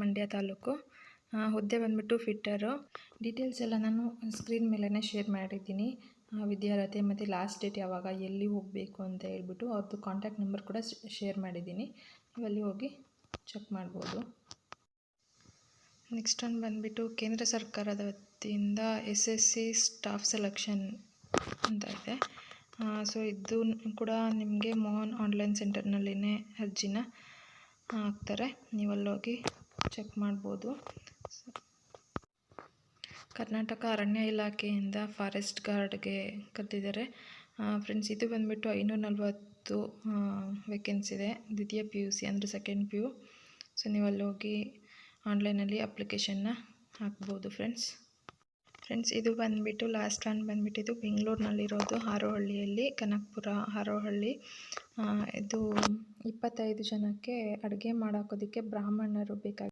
ಮಂಡ್ಯ ತಾಲೂಕು. ಹುದ್ದೆ ಬಂದುಬಿಟ್ಟು fitter. Details ಎಲ್ಲ ನಾನು ಸ್ಕ್ರೀನ್ ಮೇಲೇ ಶೇರ್ ಮಾಡಿದ್ದೀನಿ. ವಿದ್ಯಾರ್ಹತೆ ಮತ್ತು ಲಾಸ್ಟ್ ಡೇಟ್ ಯಾವಾಗ, ಎಲ್ಲಿ ಹೋಗಬೇಕು ಅಂತ ಹೇಳ್ಬಿಟ್ಟು ಅವ್ರದ್ದು ಕಾಂಟ್ಯಾಕ್ಟ್ ನಂಬರ್ ಕೂಡ ಶೇರ್ ಮಾಡಿದ್ದೀನಿ. ನೀವು ಅಲ್ಲಿ ಹೋಗಿ ಚೆಕ್ ಮಾಡ್ಬೋದು. ನೆಕ್ಸ್ಟ್ ಒಂದು ಬಂದುಬಿಟ್ಟು ಕೇಂದ್ರ ಸರ್ಕಾರದ ವತಿಯಿಂದ SSC ಸ್ಟಾಫ್ ಸೆಲೆಕ್ಷನ್ ಅಂತ ಇದೆ. ಸೊ ಇದು ಕೂಡ ನಿಮಗೆ ಮೋಹನ್ ಆನ್ಲೈನ್ ಸೆಂಟರ್ನಲ್ಲಿನೇ ಅರ್ಜಿನ ಹಾಕ್ತಾರೆ. ನೀವು ಅಲ್ಲೋಗಿ ಚೆಕ್ ಮಾಡ್ಬೋದು. ಕರ್ನಾಟಕ ಅರಣ್ಯ ಇಲಾಖೆಯಿಂದ ಫಾರೆಸ್ಟ್ ಗಾರ್ಡ್ಗೆ ಕರೆದಿದ್ದಾರೆ. ಫ್ರೆಂಡ್ಸ್, ಇದು ಬಂದುಬಿಟ್ಟು 540 ವೇಕೆನ್ಸಿ ಇದೆ. ದ್ವಿತೀಯ PUC ಅಂದರೆ ಸೆಕೆಂಡ್ PU. ಸೊ ನೀವು ಅಲ್ಲೋಗಿ ಆನ್ಲೈನಲ್ಲಿ ಅಪ್ಲಿಕೇಶನ್ನ ಹಾಕ್ಬೋದು ಫ್ರೆಂಡ್ಸ್. ಇದು ಬಂದುಬಿಟ್ಟು ಲಾಸ್ಟ್ ಒನ್ ಬಂದುಬಿಟ್ಟು ಇದು ಬೆಂಗಳೂರಿನಲ್ಲಿರೋದು, ಹಾರೋಹಳ್ಳಿಯಲ್ಲಿ, ಕನಕಪುರ ಹಾರೋಹಳ್ಳಿ. ಇದು 25 ಜನಕ್ಕೆ ಅಡುಗೆ ಮಾಡೋದಕ್ಕೆ ಬ್ರಾಹ್ಮಣರು ಬೇಕಾಗಿ